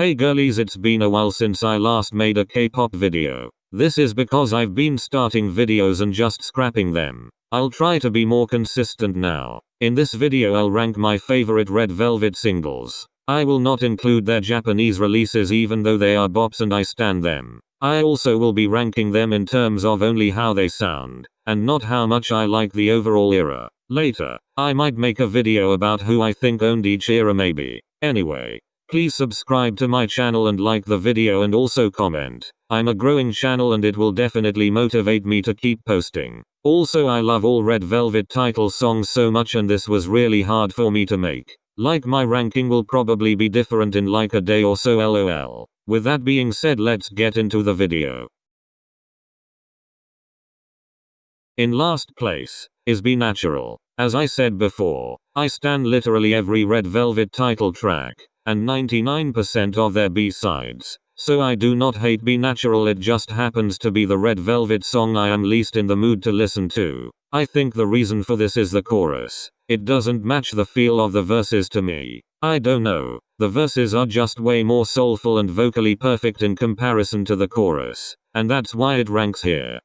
Hey girlies, it's been a while since I last made a K-pop video. This is because I've been starting videos and just scrapping them. I'll try to be more consistent now. In this video I'll rank my favorite Red Velvet singles. I will not include their Japanese releases even though they are bops and I stan them. I also will be ranking them in terms of only how they sound, and not how much I like the overall era. Later, I might make a video about who I think owned each era maybe. Anyway, please subscribe to my channel and like the video and also comment. I'm a growing channel and it will definitely motivate me to keep posting. Also, I love all Red Velvet title songs so much and this was really hard for me to make. Like, my ranking will probably be different in like a day or so, lol. With that being said, let's get into the video. In last place is Be Natural. As I said before, I stan literally every Red Velvet title track, and 99% of their B-sides. So I do not hate Be Natural, it just happens to be the Red Velvet song I am least in the mood to listen to. I think the reason for this is the chorus. It doesn't match the feel of the verses to me. I don't know, the verses are just way more soulful and vocally perfect in comparison to the chorus, and that's why it ranks here.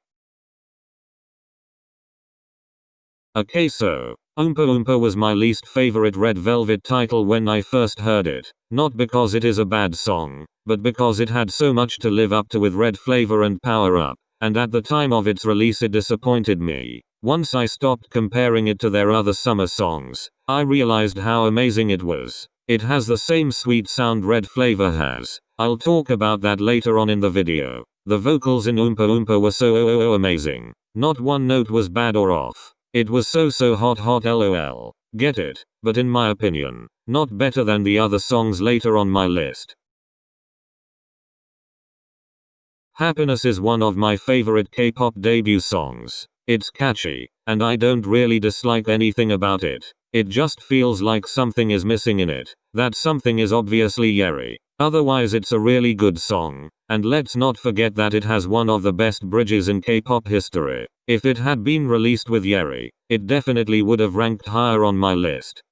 Okay, so Umpah Umpah was my least favorite Red Velvet title when I first heard it. Not because it is a bad song, but because it had so much to live up to with Red Flavor and Power Up, and at the time of its release it disappointed me. Once I stopped comparing it to their other summer songs, I realized how amazing it was. It has the same sweet sound Red Flavor has. I'll talk about that later on in the video. The vocals in Umpah Umpah were so amazing. Not one note was bad or off. It was so hot lol. Get it? But in my opinion, not better than the other songs later on my list. Happiness is one of my favorite K-pop debut songs. It's catchy, and I don't really dislike anything about it. It just feels like something is missing in it. That something is obviously Yeri. Otherwise it's a really good song, and let's not forget that it has one of the best bridges in K-pop history. If it had been released with Yeri, it definitely would have ranked higher on my list.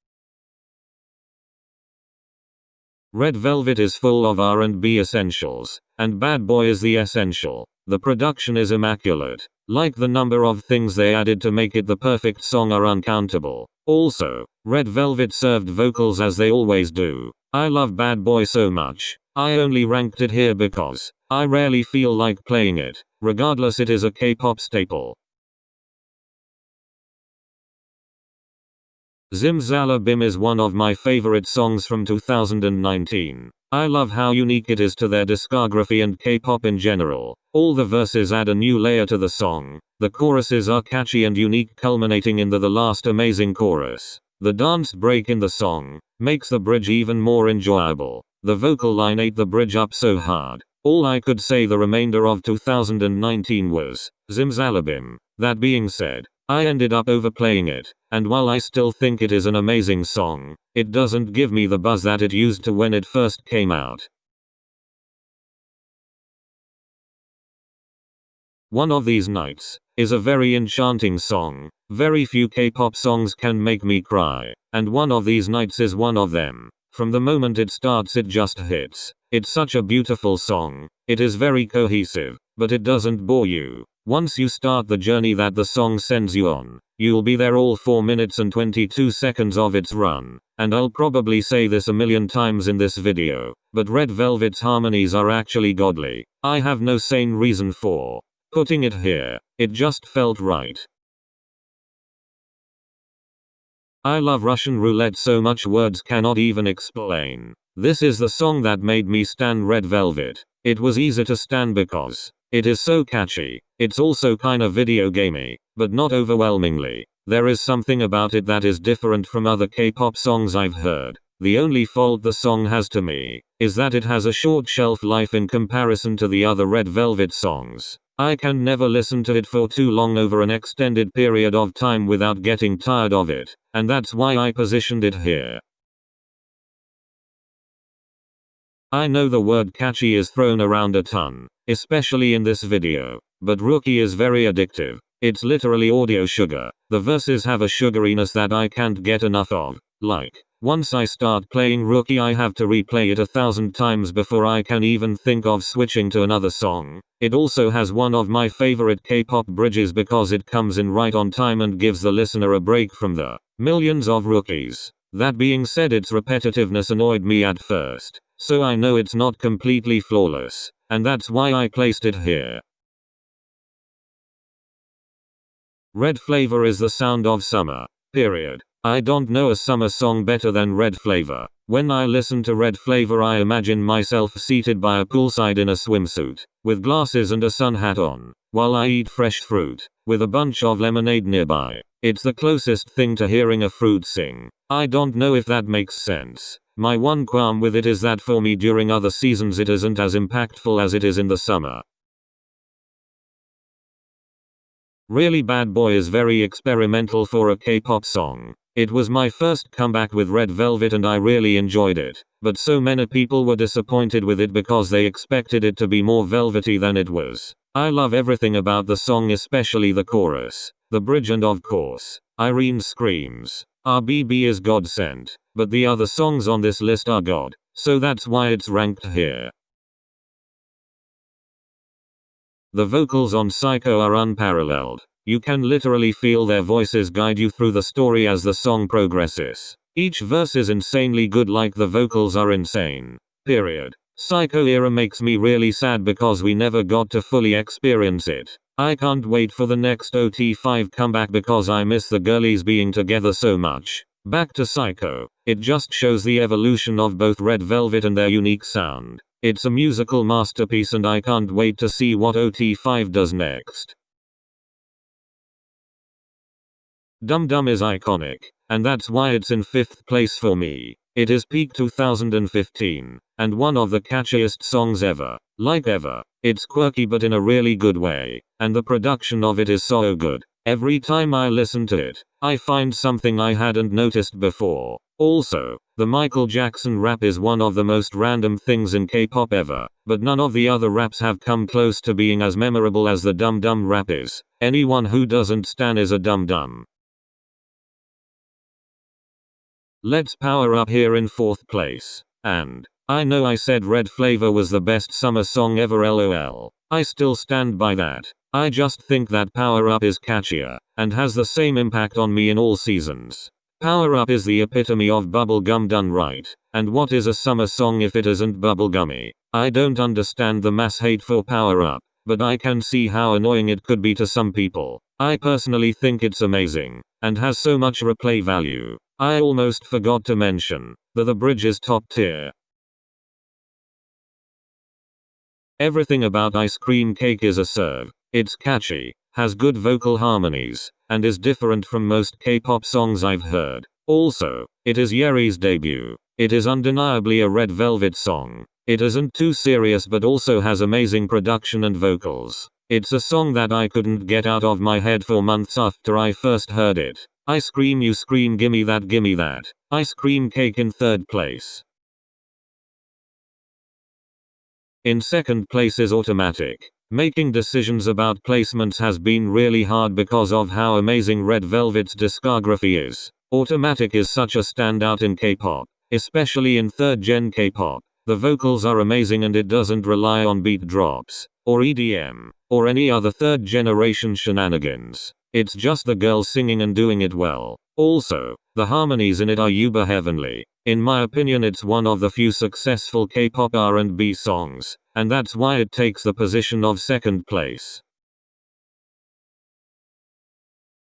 Red Velvet is full of R&B essentials, and Bad Boy is the essential. The production is immaculate. Like, the number of things they added to make it the perfect song are uncountable. Also, Red Velvet served vocals as they always do. I love Bad Boy so much. I only ranked it here because I rarely feel like playing it. Regardless, it is a K-pop staple. Zimzalabim is one of my favorite songs from 2019. I love how unique it is to their discography and K-pop in general. All the verses add a new layer to the song. The choruses are catchy and unique, culminating in the last amazing chorus. The dance break in the song makes the bridge even more enjoyable. The vocal line ate the bridge up so hard. All I could say the remainder of 2019 was Zimzalabim. That being said, I ended up overplaying it, and while I still think it is an amazing song, it doesn't give me the buzz that it used to when it first came out. One of These Nights is a very enchanting song. Very few K-pop songs can make me cry, and One of These Nights is one of them. From the moment it starts it just hits. It's such a beautiful song. It is very cohesive, but it doesn't bore you. Once you start the journey that the song sends you on, you'll be there all 4 minutes and 22 seconds of its run. And I'll probably say this a million times in this video, but Red Velvet's harmonies are actually godly. I have no sane reason for putting it here. It just felt right. I love Russian Roulette so much words cannot even explain. This is the song that made me stan Red Velvet. It was easy to stan because it is so catchy. It's also kinda video gamey, but not overwhelmingly. There is something about it that is different from other K-pop songs I've heard. The only fault the song has to me is that it has a short shelf life in comparison to the other Red Velvet songs. I can never listen to it for too long over an extended period of time without getting tired of it, and that's why I positioned it here. I know the word catchy is thrown around a ton, especially in this video, but Rookie is very addictive. It's literally audio sugar. The verses have a sugariness that I can't get enough of. Like, once I start playing Rookie I have to replay it 1,000 times before I can even think of switching to another song. It also has one of my favorite K-pop bridges because it comes in right on time and gives the listener a break from the millions of rookies. That being said, its repetitiveness annoyed me at first, so I know it's not completely flawless, and that's why I placed it here. Red Flavor is the sound of summer. Period. I don't know a summer song better than Red Flavor. When I listen to Red Flavor I imagine myself seated by a poolside in a swimsuit, with glasses and a sun hat on, while I eat fresh fruit, with a bunch of lemonade nearby. It's the closest thing to hearing a fruit sing. I don't know if that makes sense. My one qualm with it is that for me during other seasons it isn't as impactful as it is in the summer. Really Bad Boy is very experimental for a K-pop song. It was my first comeback with Red Velvet and I really enjoyed it, but so many people were disappointed with it because they expected it to be more velvety than it was. I love everything about the song, especially the chorus, the bridge, and of course, Irene's screams. RBB is God sent, but the other songs on this list are God, so that's why it's ranked here. The vocals on Psycho are unparalleled. You can literally feel their voices guide you through the story as the song progresses. Each verse is insanely good, like the vocals are insane. Period. Psycho era makes me really sad because we never got to fully experience it. I can't wait for the next OT5 comeback because I miss the girlies being together so much. Back to Psycho. It just shows the evolution of both Red Velvet and their unique sound. It's a musical masterpiece and I can't wait to see what OT5 does next. Dum Dum is iconic, and that's why it's in 5th place for me. It is peak 2015, and one of the catchiest songs ever. Like ever. It's quirky but in a really good way, and the production of it is so good. Every time I listen to it, I find something I hadn't noticed before. Also, the Michael Jackson rap is one of the most random things in K-pop ever, but none of the other raps have come close to being as memorable as the Dum Dum rap is. Anyone who doesn't stan is a dum dum. Let's Power Up here in 4th place. And I know I said Red Flavor was the best summer song ever, lol. I still stand by that. I just think that Power Up is catchier, and has the same impact on me in all seasons. Power Up is the epitome of bubblegum done right, and what is a summer song if it isn't bubblegummy? I don't understand the mass hate for Power Up, but I can see how annoying it could be to some people. I personally think it's amazing, and has so much replay value. I almost forgot to mention that the bridge is top tier. Everything about Ice Cream Cake is a serve. It's catchy, has good vocal harmonies, and is different from most K-pop songs I've heard. Also, it is Yeri's debut. It is undeniably a Red Velvet song. It isn't too serious but also has amazing production and vocals. It's a song that I couldn't get out of my head for months after I first heard it. I scream you scream gimme that. Ice Cream Cake in 3rd place. In 2nd place is Automatic. Making decisions about placements has been really hard because of how amazing Red Velvet's discography is. Automatic is such a standout in K-pop, especially in 3rd gen K-pop. The vocals are amazing and it doesn't rely on beat drops, or EDM, or any other 3rd generation shenanigans. It's just the girls singing and doing it well. Also, the harmonies in it are uber heavenly. In my opinion it's one of the few successful K-pop R&B songs, and that's why it takes the position of 2nd place.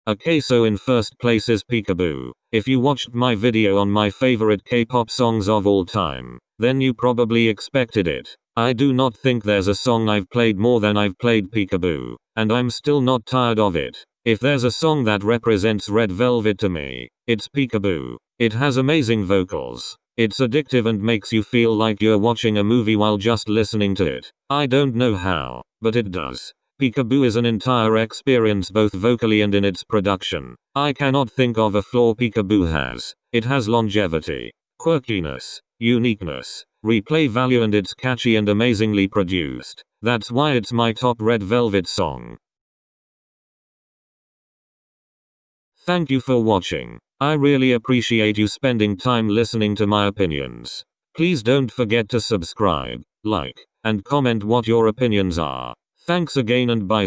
Okay, so in 1st place is Peekaboo. If you watched my video on my favorite K-pop songs of all time, then you probably expected it. I do not think there's a song I've played more than I've played Peekaboo, and I'm still not tired of it. If there's a song that represents Red Velvet to me, it's Peekaboo. It has amazing vocals. It's addictive and makes you feel like you're watching a movie while just listening to it. I don't know how, but it does. Peekaboo is an entire experience both vocally and in its production. I cannot think of a flaw Peekaboo has. It has longevity, quirkiness, uniqueness, replay value, and it's catchy and amazingly produced. That's why it's my top Red Velvet song. Thank you for watching. I really appreciate you spending time listening to my opinions. Please don't forget to subscribe, like, and comment what your opinions are. Thanks again and bye.